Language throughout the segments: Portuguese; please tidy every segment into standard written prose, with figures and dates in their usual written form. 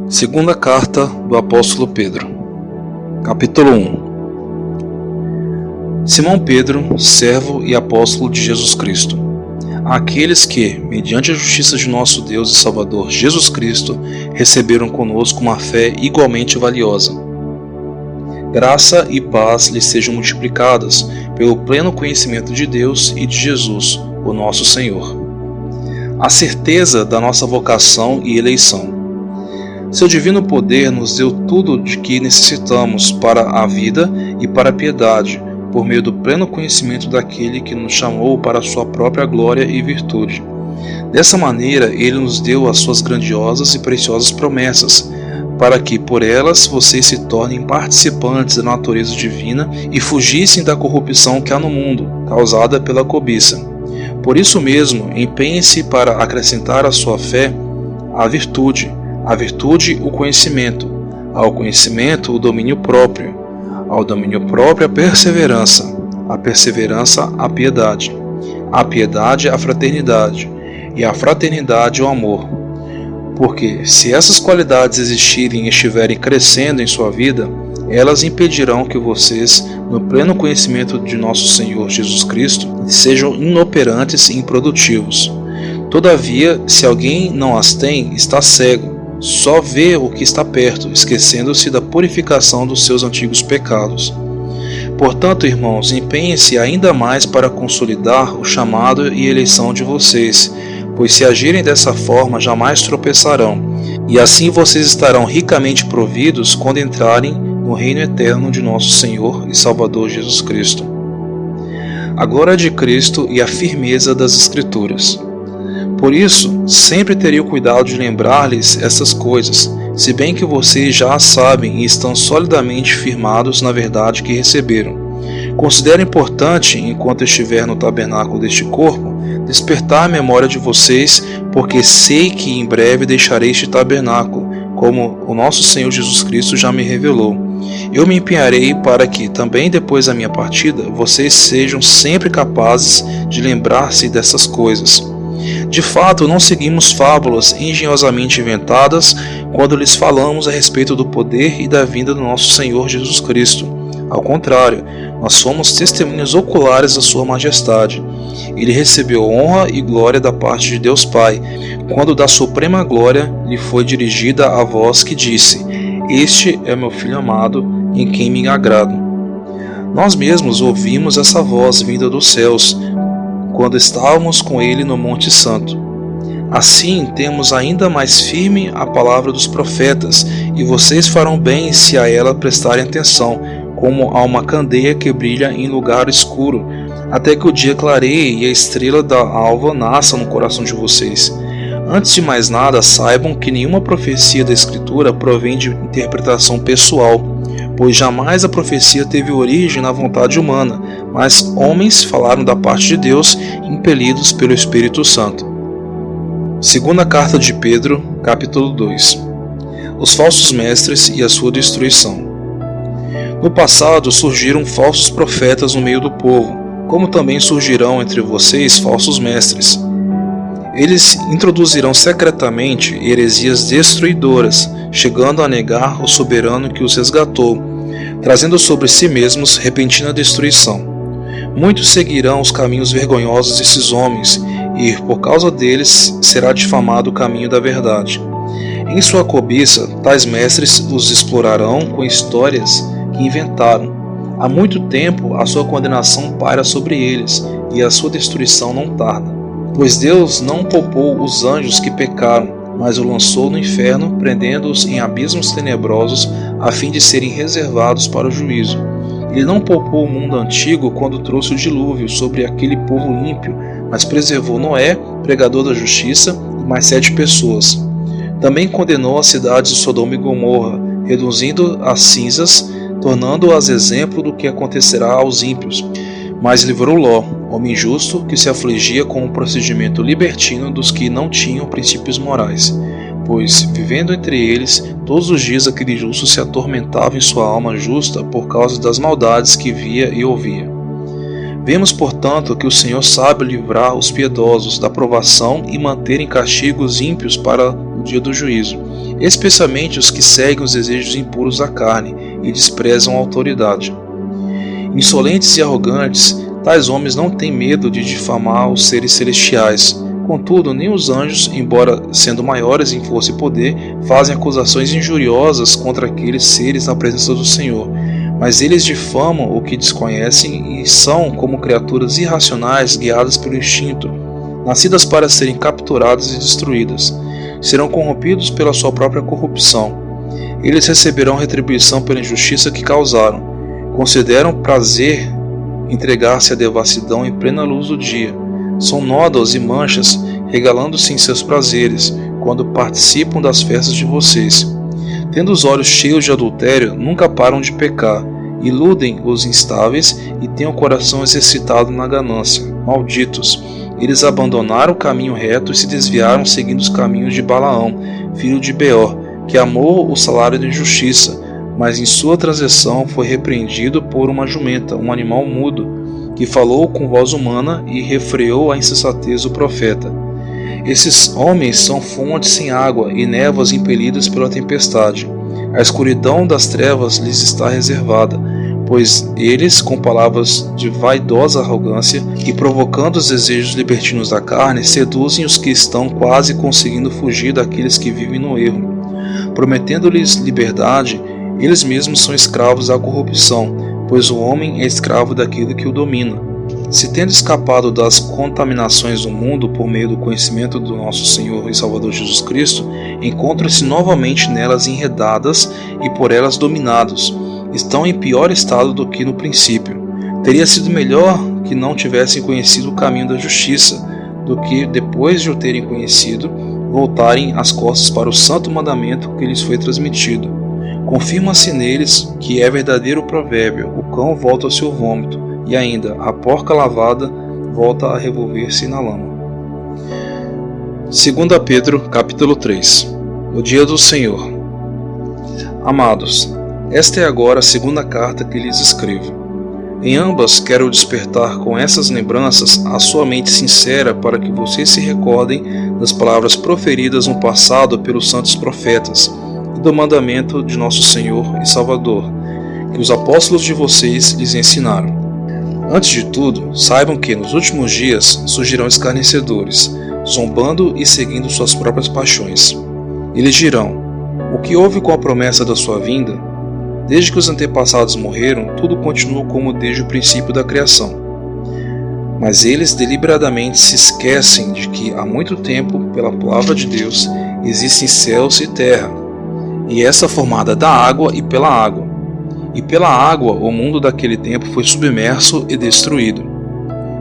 Segunda carta do apóstolo Pedro, capítulo 1. Simão Pedro, servo e apóstolo de Jesus Cristo, àqueles que, mediante a justiça de nosso Deus e Salvador Jesus Cristo, receberam conosco uma fé igualmente valiosa. Graça e paz lhes sejam multiplicadas pelo pleno conhecimento de Deus e de Jesus, o nosso Senhor. A certeza da nossa vocação e eleição. Seu divino poder nos deu tudo de que necessitamos para a vida e para a piedade, por meio do pleno conhecimento daquele que nos chamou para a sua própria glória e virtude. Dessa maneira, ele nos deu as suas grandiosas e preciosas promessas, para que por elas vocês se tornem participantes da natureza divina e fugissem da corrupção que há no mundo, causada pela cobiça. Por isso mesmo, empenhem-se para acrescentar à sua fé a virtude, o conhecimento, ao conhecimento o domínio próprio, ao domínio próprio a perseverança a piedade a fraternidade e a fraternidade o amor. Porque se essas qualidades existirem e estiverem crescendo em sua vida, elas impedirão que vocês, no pleno conhecimento de nosso Senhor Jesus Cristo, sejam inoperantes e improdutivos. Todavia, se alguém não as tem, está cego, só vê o que está perto, esquecendo-se da purificação dos seus antigos pecados. Portanto, irmãos, empenhem-se ainda mais para consolidar o chamado e eleição de vocês, pois se agirem dessa forma jamais tropeçarão, e assim vocês estarão ricamente providos quando entrarem no reino eterno de nosso Senhor e Salvador Jesus Cristo. A glória de Cristo e a firmeza das Escrituras. Por isso, sempre terei o cuidado de lembrar-lhes essas coisas, se bem que vocês já as sabem e estão solidamente firmados na verdade que receberam. Considero importante, enquanto estiver no tabernáculo deste corpo, despertar a memória de vocês, porque sei que em breve deixarei este tabernáculo, como o nosso Senhor Jesus Cristo já me revelou. Eu me empenharei para que, também depois da minha partida, vocês sejam sempre capazes de lembrar-se dessas coisas. De fato, não seguimos fábulas engenhosamente inventadas quando lhes falamos a respeito do poder e da vinda do nosso Senhor Jesus Cristo. Ao contrário, nós somos testemunhas oculares da sua majestade. Ele recebeu honra e glória da parte de Deus Pai, quando da suprema glória lhe foi dirigida a voz que disse: "Este é meu Filho amado, em quem me agrado." Nós mesmos ouvimos essa voz vinda dos céus, quando estávamos com ele no Monte Santo. Assim, temos ainda mais firme a palavra dos profetas, e vocês farão bem se a ela prestarem atenção, como a uma candeia que brilha em lugar escuro, até que o dia clareie e a estrela da alva nasça no coração de vocês. Antes de mais nada, saibam que nenhuma profecia da Escritura provém de interpretação pessoal, pois jamais a profecia teve origem na vontade humana, mas homens falaram da parte de Deus, impelidos pelo Espírito Santo. Segunda carta de Pedro, capítulo 2. Os falsos mestres e a sua destruição. No passado surgiram falsos profetas no meio do povo, como também surgirão entre vocês falsos mestres. Eles introduzirão secretamente heresias destruidoras, chegando a negar o soberano que os resgatou, trazendo sobre si mesmos repentina destruição. Muitos seguirão os caminhos vergonhosos desses homens, e por causa deles será difamado o caminho da verdade. Em sua cobiça, tais mestres os explorarão com histórias que inventaram. Há muito tempo a sua condenação paira sobre eles, e a sua destruição não tarda. Pois Deus não poupou os anjos que pecaram, mas o lançou no inferno, prendendo-os em abismos tenebrosos, a fim de serem reservados para o juízo. Ele não poupou o mundo antigo quando trouxe o dilúvio sobre aquele povo ímpio, mas preservou Noé, pregador da justiça, e mais 7 pessoas. Também condenou as cidades de Sodoma e Gomorra, reduzindo as cinzas, tornando-as exemplo do que acontecerá aos ímpios. Mas livrou Ló, homem justo, que se afligia com o procedimento libertino dos que não tinham princípios morais, pois, vivendo entre eles, todos os dias aquele justo se atormentava em sua alma justa por causa das maldades que via e ouvia. Vemos, portanto, que o Senhor sabe livrar os piedosos da provação e manter em castigo os ímpios para o dia do juízo, especialmente os que seguem os desejos impuros da carne e desprezam a autoridade. Insolentes e arrogantes, tais homens não têm medo de difamar os seres celestiais. Contudo, nem os anjos, embora sendo maiores em força e poder, fazem acusações injuriosas contra aqueles seres na presença do Senhor. Mas eles difamam o que desconhecem e são como criaturas irracionais guiadas pelo instinto, nascidas para serem capturadas e destruídas. Serão corrompidos pela sua própria corrupção. Eles receberão retribuição pela injustiça que causaram. Consideram prazer entregar-se à devassidão em plena luz do dia. São nódoas e manchas, regalando-se em seus prazeres, quando participam das festas de vocês. Tendo os olhos cheios de adultério, nunca param de pecar, iludem os instáveis e têm o coração exercitado na ganância. Malditos! Eles abandonaram o caminho reto e se desviaram seguindo os caminhos de Balaão, filho de Beor, que amou o salário da injustiça, mas em sua transgressão foi repreendido por uma jumenta, um animal mudo, que falou com voz humana e refreou a insensatez do profeta. Esses homens são fontes sem água e névoas impelidas pela tempestade. A escuridão das trevas lhes está reservada, pois eles, com palavras de vaidosa arrogância e provocando os desejos libertinos da carne, seduzem os que estão quase conseguindo fugir daqueles que vivem no erro. Prometendo-lhes liberdade, eles mesmos são escravos da corrupção, pois o homem é escravo daquilo que o domina. Se tendo escapado das contaminações do mundo por meio do conhecimento do nosso Senhor e Salvador Jesus Cristo, encontram-se novamente nelas enredadas e por elas dominados. Estão em pior estado do que no princípio. Teria sido melhor que não tivessem conhecido o caminho da justiça, do que, depois de o terem conhecido, voltarem as costas para o santo mandamento que lhes foi transmitido. Confirma-se neles que é verdadeiro o provérbio: o cão volta ao seu vômito, e ainda a porca lavada volta a revolver-se na lama. 2 Pedro, capítulo 3. O dia do Senhor. Amados, esta é agora a segunda carta que lhes escrevo. Em ambas quero despertar com essas lembranças a sua mente sincera para que vocês se recordem das palavras proferidas no passado pelos santos profetas e do mandamento de nosso Senhor e Salvador, que os apóstolos de vocês lhes ensinaram. Antes de tudo, saibam que nos últimos dias surgirão escarnecedores, zombando e seguindo suas próprias paixões. Eles dirão: o que houve com a promessa da sua vinda? Desde que os antepassados morreram, tudo continua como desde o princípio da criação. Mas eles deliberadamente se esquecem de que há muito tempo, pela palavra de Deus, existem céus e terra, e essa formada da água e pela água. E pela água o mundo daquele tempo foi submerso e destruído.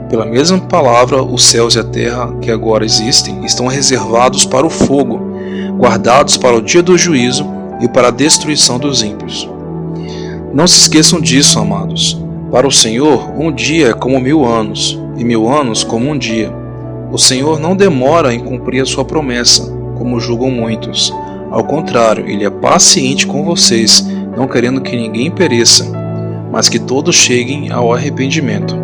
Pela mesma palavra, os céus e a terra que agora existem estão reservados para o fogo, guardados para o dia do juízo e para a destruição dos ímpios. Não se esqueçam disso, amados. Para o Senhor, um dia é como 1000 anos, e 1000 anos como um dia. O Senhor não demora em cumprir a sua promessa, como julgam muitos. Ao contrário, Ele é paciente com vocês, não querendo que ninguém pereça, mas que todos cheguem ao arrependimento.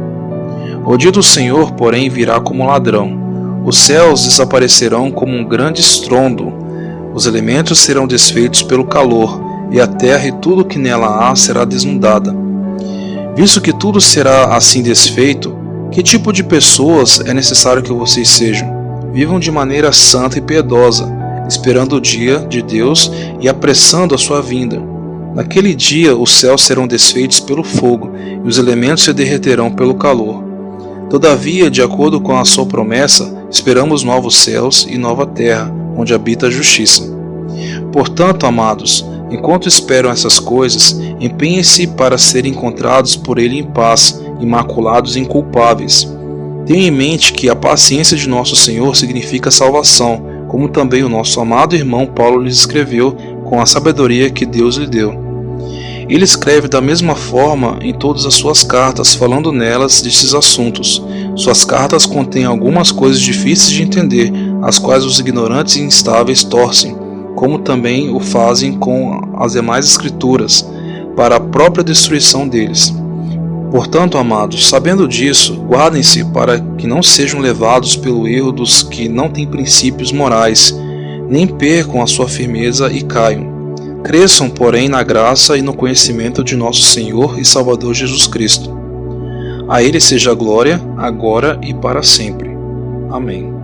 O dia do Senhor, porém, virá como ladrão. Os céus desaparecerão como um grande estrondo, os elementos serão desfeitos pelo calor, e a terra e tudo que nela há será desnudada. Visto que tudo será assim desfeito, que tipo de pessoas é necessário que vocês sejam? Vivam de maneira santa e piedosa, esperando o dia de Deus e apressando a sua vinda. Naquele dia os céus serão desfeitos pelo fogo, e os elementos se derreterão pelo calor. Todavia, de acordo com a sua promessa, esperamos novos céus e nova terra, onde habita a justiça. Portanto, amados, enquanto esperam essas coisas, empenhem-se para serem encontrados por Ele em paz, imaculados e inculpáveis. Tenham em mente que a paciência de nosso Senhor significa salvação, como também o nosso amado irmão Paulo lhes escreveu com a sabedoria que Deus lhe deu. Ele escreve da mesma forma em todas as suas cartas, falando nelas destes assuntos. Suas cartas contêm algumas coisas difíceis de entender, as quais os ignorantes e instáveis torcem, como também o fazem com as demais escrituras, para a própria destruição deles. Portanto, amados, sabendo disso, guardem-se para que não sejam levados pelo erro dos que não têm princípios morais, nem percam a sua firmeza e caiam. Cresçam, porém, na graça e no conhecimento de nosso Senhor e Salvador Jesus Cristo. A Ele seja a glória, agora e para sempre. Amém.